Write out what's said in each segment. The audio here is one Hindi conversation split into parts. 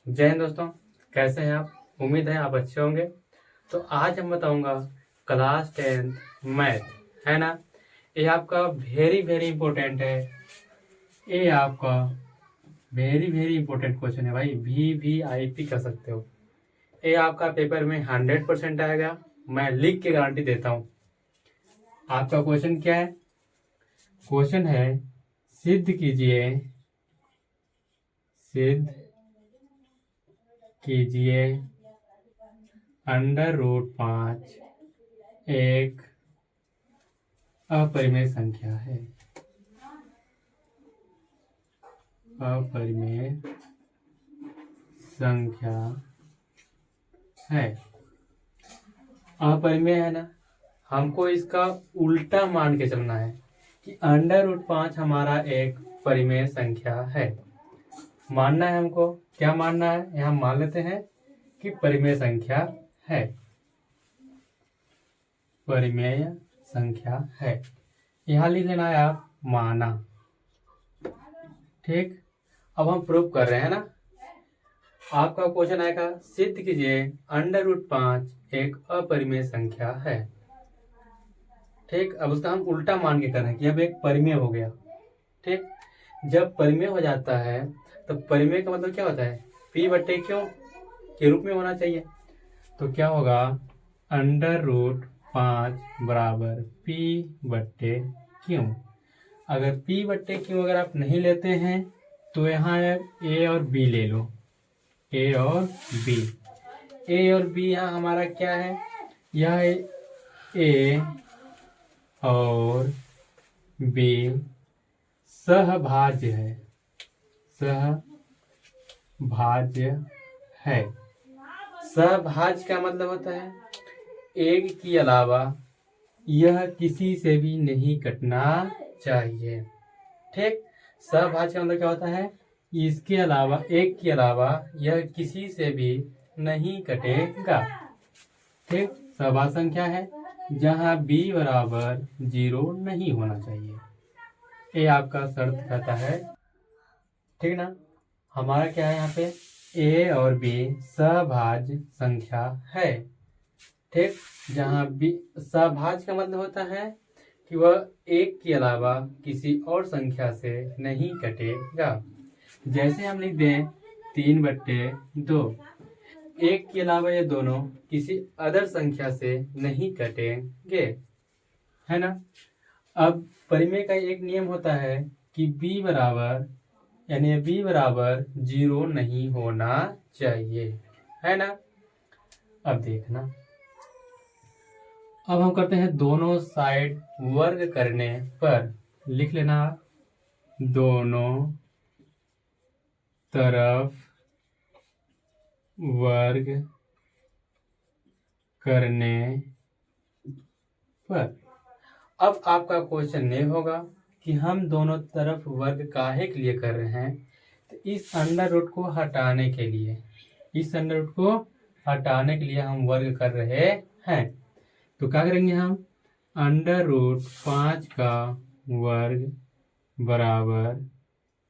जय हिंद दोस्तों, कैसे हैं आप? उम्मीद है आप अच्छे होंगे। तो आज हम बताऊंगा क्लास 10th मैथ, है ना। ये आपका वेरी वेरी इंपॉर्टेंट है। ये आपका वेरी वेरी इंपॉर्टेंट क्वेश्चन है भाई, VVIP कर सकते हो। ये आपका पेपर में 100% आएगा, मैं लिख के गारंटी देता हूँ। आपका क्वेश्चन क्या है? क्वेश्चन है सिद्ध कीजिए √5 एक अपरिमेय संख्या है। अपरिमेय संख्या है। अपरिमेय है ना, हमको इसका उल्टा मान के चलना है कि √5 हमारा एक परिमेय संख्या है। मानना है हमको, क्या मानना है? यहाँ मान लेते हैं कि परिमेय संख्या है। परिमेय संख्या है, यहाँ लिख लेना है आप माना। ठीक, अब हम प्रूव कर रहे हैं ना। आपका क्वेश्चन आएगा सिद्ध कीजिए √5 एक अपरिमेय संख्या है। ठीक, अब उसका हम उल्टा मान के कर रहे हैं कि अब एक परिमेय हो गया। ठीक, जब परिमेय हो जाता है तो परिमेय का मतलब क्या होता है? P/Q के रूप में होना चाहिए। तो क्या होगा? √5 बराबर P/Q। अगर P/Q अगर आप नहीं लेते हैं तो यहाँ A और B ले लो। A और B, A और B यहाँ हमारा क्या है? यह है A और B सहभाज्य है। सहभाज्य है। सहभाज्य का मतलब होता है एक के अलावा यह किसी से भी नहीं कटना चाहिए। ठीक, सहभाज्य का मतलब क्या होता है? इसके अलावा, एक के अलावा यह किसी से भी नहीं कटेगा। ठीक, सहभाज्य संख्या है जहां B बराबर 0 नहीं होना चाहिए। ये आपका शर्त कहता है। ठीक ना, हमारा क्या है यहाँ पे? A और B सहभाज्य संख्या है। ठीक, जहाँ B सहभाज्य का मतलब होता है कि वह एक के अलावा किसी और संख्या से नहीं कटेगा। जैसे हम लिख दें 3/2, एक के अलावा ये दोनों किसी अदर संख्या से नहीं कटेंगे, है ना। अब परिमेय का एक नियम होता है कि B बराबर 0 नहीं होना चाहिए, है ना। अब देखना, अब हम करते हैं दोनों साइड वर्ग करने पर। लिख लेना दोनों तरफ वर्ग करने पर। अब आपका क्वेश्चन ये होगा कि हम दोनों तरफ वर्ग काहे के लिए कर रहे हैं? तो इस अंडर रूट को हटाने के लिए, हम वर्ग कर रहे हैं। तो क्या करेंगे हम? √5 का वर्ग बराबर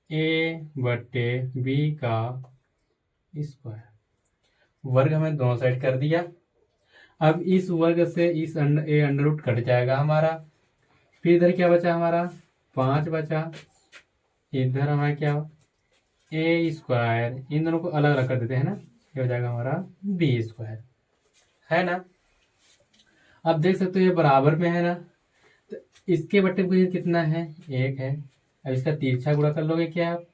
A/B का स्क्वायर। वर्ग हमें दोनों साइड कर दिया। अब इस वर्ग से इस अंडर रूट कट जाएगा हमारा। फिर इधर क्या बचा हमारा? 5 बचा। इधर हमारा क्या? A²। इन दोनों को अलग अलग कर देते हैं ना, ये हो जाएगा हमारा B², है ना। अब देख सकते हो ये बराबर में है ना, तो इसके बट्टे में कितना है? 1 है। अब इसका तिरछा गुणा कर लोगे क्या आप?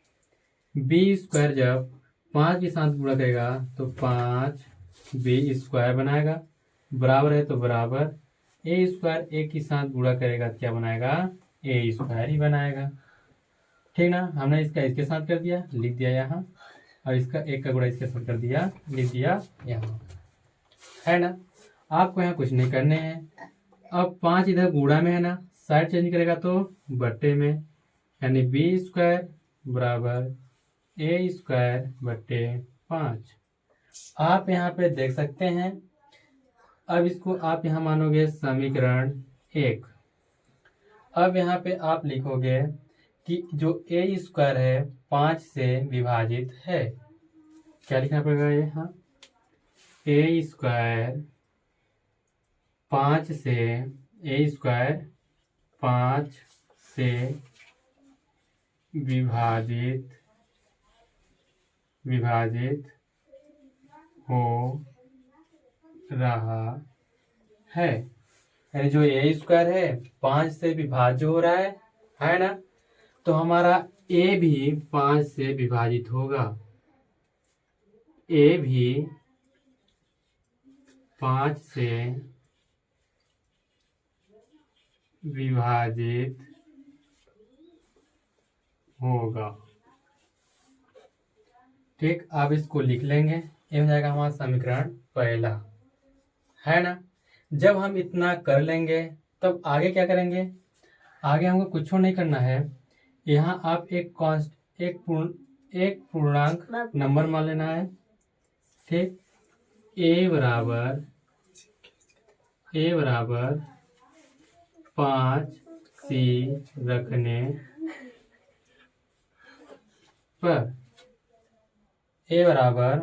B² जब 5 के साथ गुणा करेगा तो 5B² बनाएगा। बराबर है तो बराबर A² एक के साथ गुणा करेगा तो क्या बनाएगा? A² ही बनाएगा। ठीक ना, हमने इसका इसके साथ कर दिया, लिख दिया यहाँ, और इसका एक का गुणा इसके साथ कर दिया, लिख दिया यहाँ, है ना। आपको यहाँ कुछ नहीं करने हैं। अब 5 इधर गुणा में है ना, साइड चेंज करेगा तो बट्टे में, यानी B² बराबर A²/5। आप यहाँ पे देख सकते हैं। अब इसको आप यहाँ मानोगे समीकरण 1। अब यहाँ पे आप लिखोगे कि जो A² है 5 से विभाजित है। क्या लिखना पड़ेगा ये, हाँ, ए स्क्वायर 5 से, ए स्क्वायर 5 से विभाजित हो रहा है। यानी जो ए स्क्वायर है 5 से विभाज्य हो रहा है ना, तो हमारा ए भी 5 से विभाजित होगा, ए भी 5 से विभाजित होगा। ठीक, आप इसको लिख लेंगे, ये हो जाएगा हमारा समीकरण पहला, है ना। जब हम इतना कर लेंगे तब आगे क्या करेंगे, आगे हमको कुछ नहीं करना है। यहाँ आप एक पूर्णांक नंबर मान लेना है। ठीक, ए बराबर 5 सी रखने पर, ए बराबर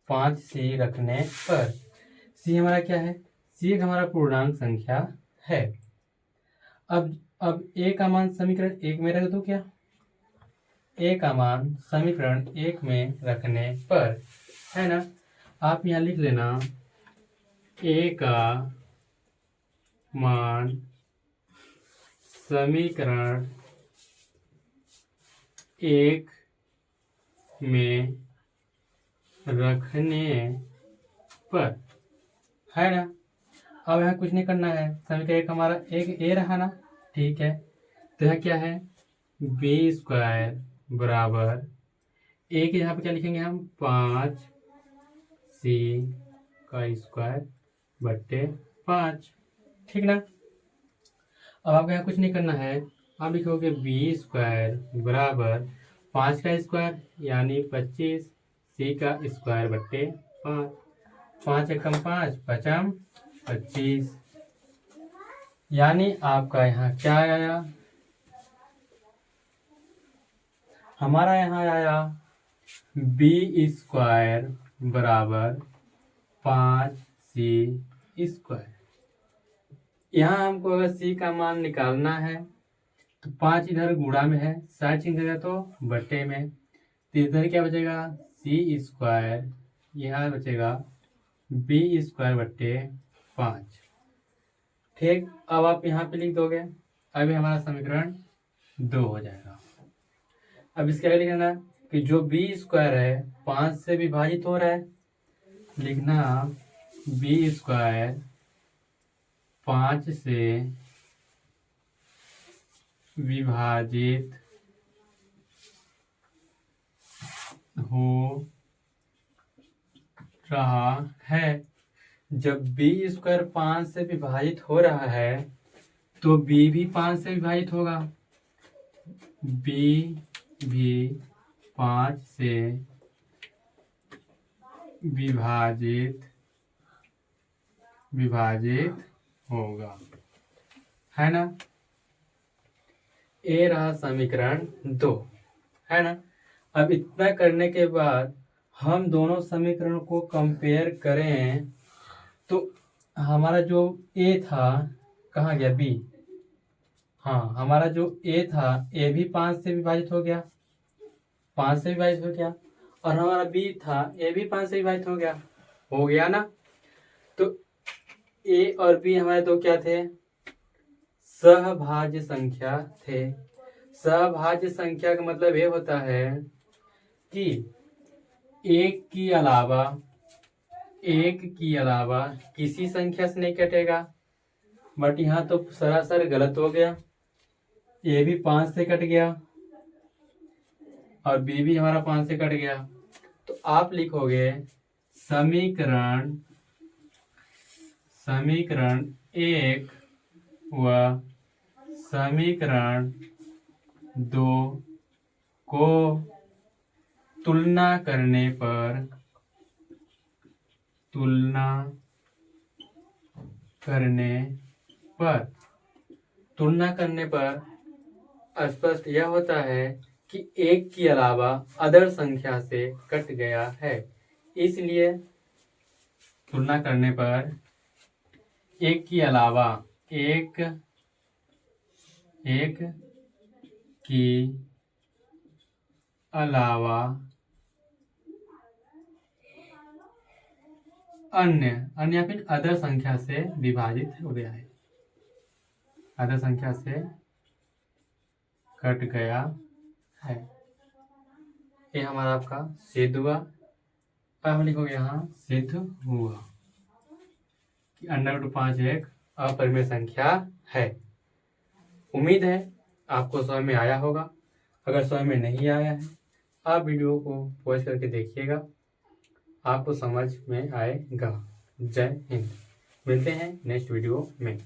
5 सी रखने पर, सी हमारा क्या है, सी एक हमारा पूर्णांक संख्या है। अब ए का मान समीकरण 1 में रख दो क्या, ए का मान समीकरण 1 में रखने पर, है ना, आप यहाँ लिख लेना ए का मान समीकरण 1 में रखने पर, है ना। अब यहाँ कुछ नहीं करना है, समीकरण 1 हमारा एक ए रहा ना, ठीक है। तो यह क्या है, बी स्क्वायर बराबर, ए के यहाँ पे क्या लिखेंगे हम, 5 सी का स्क्वायर बट्टे 5, ठीक ना। अब आपको यहाँ कुछ नहीं करना है, आप लिखोगे बी स्क्वायर बराबर 5 का स्क्वायर यानी 25 सी का स्क्वायर बट्टे 5, 5 एकम 5 पचम 25, यानी आपका यहाँ क्या आया, हमारा यहाँ आया बी स्क्वायर बराबर 5 सी स्क्वायर। यहाँ हमको अगर सी का मान निकालना है तो 5 इधर गुणा में है, साइड चिन्ह देगा तो बट्टे में, तो इधर क्या बचेगा, सी स्क्वायर, यहाँ बचेगा बी स्क्वायर बट्टे 5। ठीक, अब आप यहाँ पे लिख दोगे, अभी हमारा समीकरण 2 हो जाएगा। अब इसके आगे लिखना कि जो बी स्क्वायर है 5 से विभाजित हो रहा है, लिखना बी स्क्वायर 5 से विभाजित हो रहा है। जब बी स्क्वायर 5 से विभाजित हो रहा है तो बी भी 5 से विभाजित होगा, बी भी 5 से विभाजित होगा, है ना। ए रहा समीकरण 2, है ना। अब इतना करने के बाद हम दोनों समीकरणों को कंपेयर करें तो हमारा जो ए था कहाँ गया, बी, हाँ, हमारा जो ए था ए भी 5 से विभाजित हो गया, 5 से विभाजित हो गया, और हमारा बी था ए भी 5 से विभाजित हो गया ना। तो ए और बी हमारे दो क्या थे, सहभाज्य संख्या थे। सहभाज्य संख्या का मतलब ये होता है कि एक की अलावा किसी संख्या से नहीं कटेगा, बट यहाँ तो सरासर गलत हो गया, ए भी 5 से कट गया और बी भी हमारा 5 से कट गया। तो आप लिखोगे समीकरण 1 व समीकरण 2 को तुलना करने पर स्पष्ट यह होता है कि एक के अलावा अदर संख्या से कट गया है। इसलिए तुलना करने पर एक के अलावा एक के अलावा अन्य या फिर अदर संख्या से विभाजित हो गया है, अदर संख्या से कट गया है। ये हमारा आपका सिद्ध हुआ। अब हम लिखोगे यहाँ सिद्ध हुआ कि √5 एक अपरिमेय संख्या है। उम्मीद है आपको समझ में आया होगा। अगर समझ में नहीं आया है आप वीडियो को पॉज करके देखिएगा, आपको समझ में आएगा। जय हिंद। मिलते हैं नेक्स्ट वीडियो में।